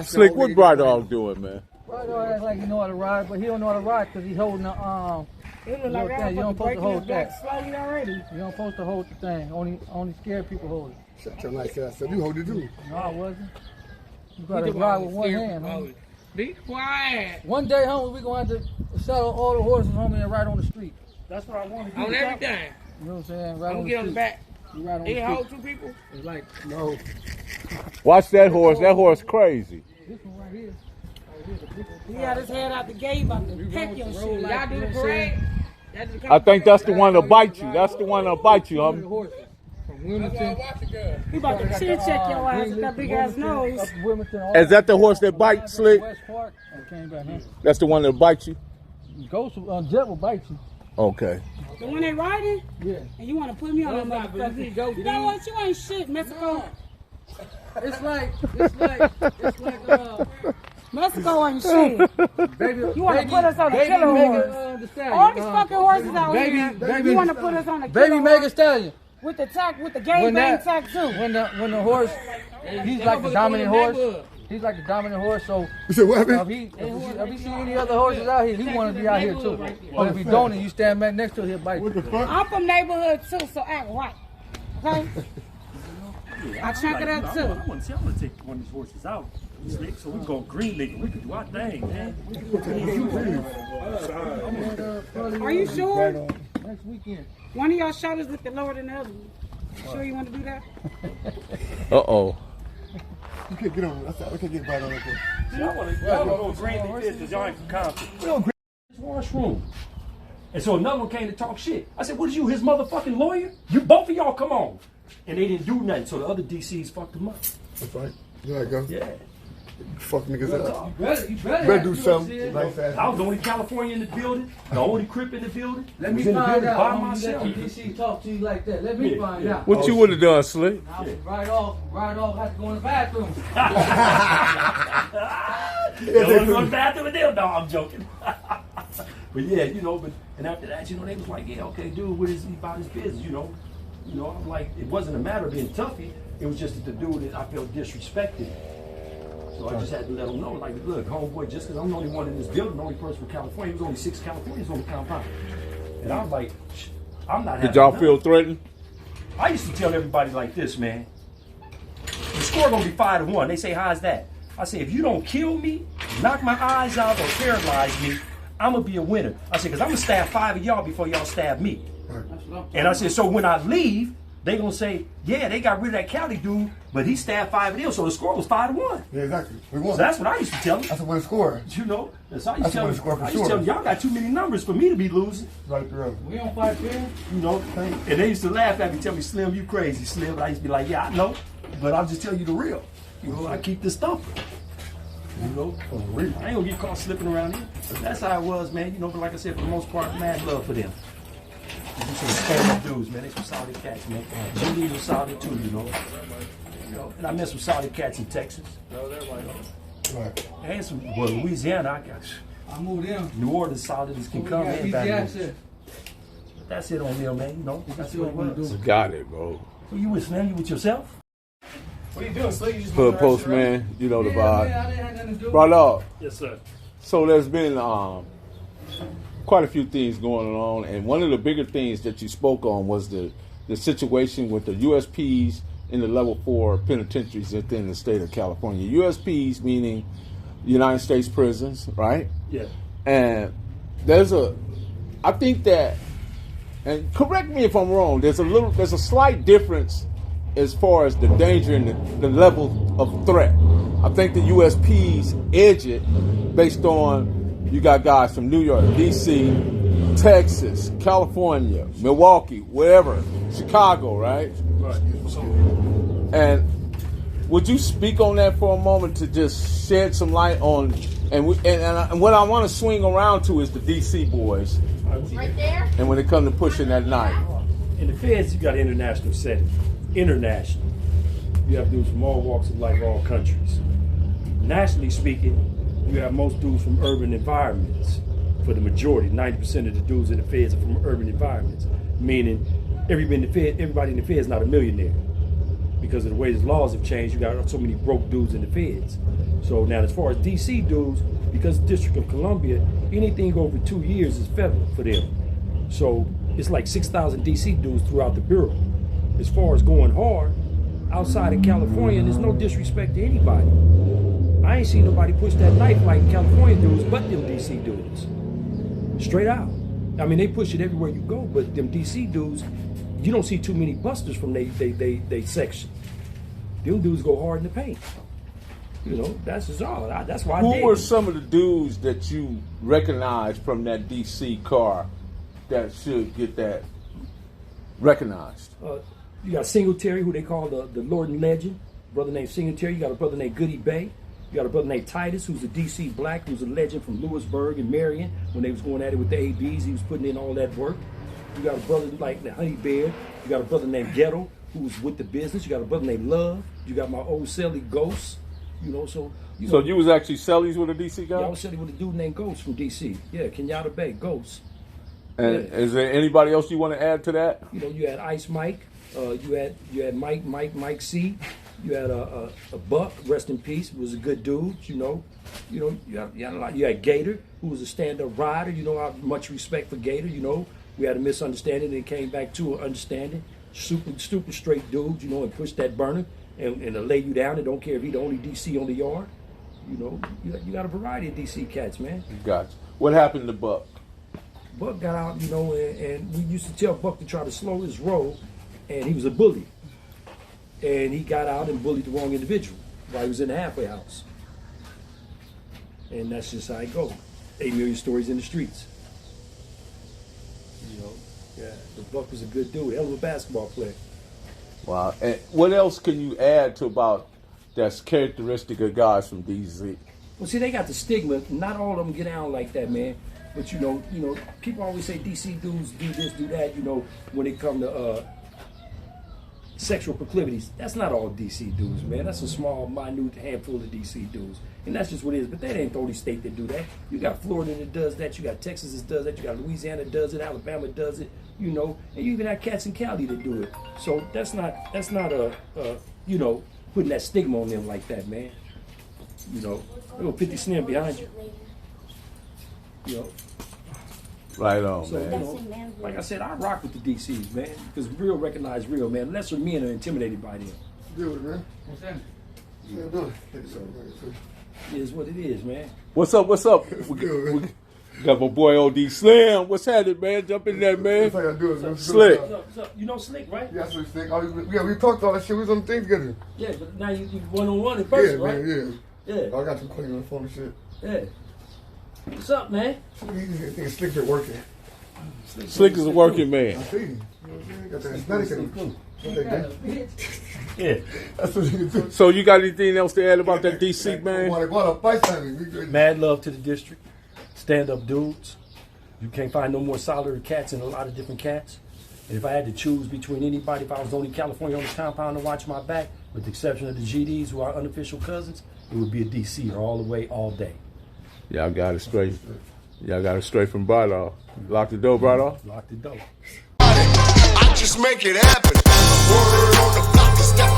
Slick, what Bry-Dog doing, man? Bry-Dog acts like he know how to ride, but he don't know how to ride because he's holding the It look like thing. You don't supposed to hold that. Slide already. You don't supposed to hold the thing. Only scared people hold it. Shut your nice ass up. You hold it too. No, I wasn't. You gotta ride with one hand, homie. Be quiet. One day, homie, we gonna have to saddle all the horses, homie, and ride on the street. That's what I want to do. On everything. You know what I'm saying? Ride on the get on the street. back. You ride on the He street. hold two people? It's like, No. Watch that horse. That horse crazy. this one right here. He had his head out the gate about to peck your shit. Y'all do the parade? I think that's the one that'll bite you. That's the one that'll bite you, homie. From Wilmington. He about to chin check your ass with that big ass nose. Up Wilmington, all Is that the horse that bites, Slick? West Park, and came back here. That's the one that'll bite you? Ghost Jet will bite you. Okay. The one they riding? Yeah. And you want to put me on that motherfucker? You know what? You ain't shit, Mexico. It's like Mexico ain't shit. baby. You want to put us on a killer horse? All these fucking horses out here. You want to put us on a killer Baby horse? Mega Stallion. With the gang bang tack too. When the horse, he's like the dominant horse. He's like the dominant horse. So You said what happened? if he see any other horses out here, he want to be out here too. But if he don't, and you stand back next to him, he'll bite you. What the fuck? I'm from neighborhood too, so act right. Okay? I check it out too. I want to take one of these horses out, Slick, so we can go green league. We can do our thing, man. Are you sure? Next weekend. One of y'all shoulders looking lower than the other one. You sure you want to do that? Uh-oh. You can't get on. I can't get right on that thing. Y'all want to go green league because y'all ain't from Compton. We don't green this washroom. And so another one came to talk shit. I said, what is you, his motherfucking lawyer? You both of y'all come on. And they didn't do nothing, so the other DCs fucked them up. That's right. You gotta go. Yeah. Fuck niggas up. You Better do something. Nice I ass. was the only California in the building, the only Crip in the building. Let I me was in the find building out. by I'm gonna myself. let DC talk to you like that. Let me find out. What you would have done, Slick? I would ride off, have to go in the bathroom. They want to go to the bathroom with them? No, I'm joking. But yeah, and after that, they was like, yeah, okay, dude, what is he about his business, I'm like, it wasn't a matter of being toughy, it was just that the dude that I felt disrespected. So I just had to let him know, like, look, homeboy, just because I'm the only one in this building, the only person from California, there was only 6 Californians on the compound. And I was like, I'm not having Did y'all none. feel threatened? I used to tell everybody like this, man. The score gonna be 5-1. They say, how's that? I say, if you don't kill me, knock my eyes out, or paralyze me, I'm gonna be a winner. I said, because I'm gonna stab 5 of y'all before y'all stab me. And I said, so when I leave, they gonna say, yeah, they got rid of that Cali dude, but he stabbed 5 of them, so the score was 5-1. Yeah, exactly. We won. So that's what I used to tell them. That's a winning score. That's how I used That's to tell a them. score for I used to sure. tell them, y'all got too many numbers for me to be losing. Right through. We don't fight fair. And they used to laugh at me, tell me, Slim, you crazy, Slim. But I used to be like, yeah, I know, but I'm just telling you the real. I keep this stuff. I ain't gonna get caught slipping around here. That's how it was, man. But like I said, for the most part, mad love for them. These some stand-up dudes, man. They some solid cats, man. GD was solid too, And I met some solid cats in Texas. Right. And some, Louisiana, I moved in. New Orleans solid as can come. Easy access. But that's it on there, man. That's what it was. Got it, bro. Who you with, Slim? You with yourself? What are you doing, Slick? You just Hood moving around shit, right? postman, you know the Yeah, vibe. man, I didn't have nothing to do. Bry-Dog. Yes, sir. So there's been quite a few things going on, and one of the bigger things that you spoke on was the situation with the USPs in the level 4 penitentiaries within the state of California. USPs meaning United States prisons, right? Yeah. And I think that, and correct me if I'm wrong, there's a slight difference as far as the danger and the level of threat. I think the USPs edge it based on, you got guys from New York, DC, Texas, California, Milwaukee, wherever, Chicago, right? Right. And would you speak on that for a moment to just shed some light on, and what I want to swing around to is the DC boys. Right there? And when it comes to pushing that knife. In the feds, you got an international setting. International. You have dudes from all walks of life, all countries. Nationally speaking, you have most dudes from urban environments. For the majority, 90% of the dudes in the feds are from urban environments. Meaning, everybody in the feds is not a millionaire. Because of the way the laws have changed, you got so many broke dudes in the feds. So now, as far as DC dudes, because District of Columbia, anything over 2 years is federal for them. So it's like 6,000 DC dudes throughout the bureau. As far as going hard, outside of California, there's no disrespect to anybody. I ain't seen nobody push that knife like California dudes, but them DC dudes. Straight out. I mean, they push it everywhere you go, but them DC dudes, you don't see too many busters from they section. Them dudes go hard in the paint. You know, that's just all. That's why. Who were some of the dudes that you recognized from that DC car that should get that recognized? You got Singletary, who they call the Lord and Legend. Brother named Singletary. You got a brother named Goody Bay. You got a brother named Titus, who's a DC black, who's a legend from Lewisburg and Marion. When they was going at it with the ABs, he was putting in all that work. You got a brother like the Honey Bear. You got a brother named Ghetto, who's with the business. You got a brother named Love. You got my old Celly Ghost. You know, so you know. So you was actually Cellies with a DC guy? Yeah, I was Celly with a dude named Ghost from DC. Yeah, Kenyatta Bay, Ghost. And Yeah. is there anybody else you want to add to that? You know, you had Ice Mike. You had Mike C. You had a Buck, rest in peace, was a good dude. You had a lot. You had Gator, who was a stand-up rider. You know, I have much respect for Gator. You know, we had a misunderstanding, and it came back to an understanding. Super straight dude. You know, and push that burner and lay you down. And don't care if he the only DC on the yard. You know, you got a variety of DC cats, man. Gotcha. What happened to Buck? Buck got out, you know, and we used to tell Buck to try to slow his roll, and he was a bully. And he got out and bullied the wrong individual while he was in the halfway house. And that's just how it goes. 8 million stories in the streets. You know, yeah, the Buck was a good dude, hell of a basketball player. Wow. And what else can you add to about that's characteristic of guys from DC? Well, see, they got the stigma. Not all of them get out like that, man. But you know, people always say DC dudes do this, do that. You know, when it come to sexual proclivities, that's not all DC dudes, man. That's a small, minute handful of DC dudes, and that's just what it is. But that ain't the only state that do that. You got Florida that does that. You got Texas that does that. You got Louisiana that does it. Alabama does it. You know, and you even have cats in Cali that do it. So that's not you know, putting that stigma on them like that, man. You know, little 50 Slim behind you. You know. Right on, So, man. you know, like I said, I rock with the DCs, man, because real recognize real, man. Lesser men are intimidated by them. Do it, man. What's that? Yeah, do it. It is what it is, man. What's up? We got my boy OD Slim. What's happening, man? Jump in there, man. That's how y'all do it, man. Slick. What's up? You know Slick, right? Yeah, that's what Slick. Yeah, we talked all that shit. We was on the thing together. Yeah, but now you one-on-one in person, Yeah, right? man, yeah. Yeah. I got some questions on the phone and shit. Yeah. What's up, man? I think Slick's been working. Slick is a working man. I see. You know what I'm saying? Got that aesthetic in him. Yeah. That's what you can do. So you got anything else to add about that DC, man? What a fight time. We good. Mad love to the district. Stand-up dudes. You can't find no more solid cats and a lot of different cats. And if I had to choose between anybody, if I was the only California on the compound to watch my back, with the exception of the GDs who are unofficial cousins, it would be a DC all the way, all day. Y'all got it straight. Y'all got it straight from Bry-Dog. Lock the door, Bry-Dog. Lock the door. I just make it happen. Word on the block is that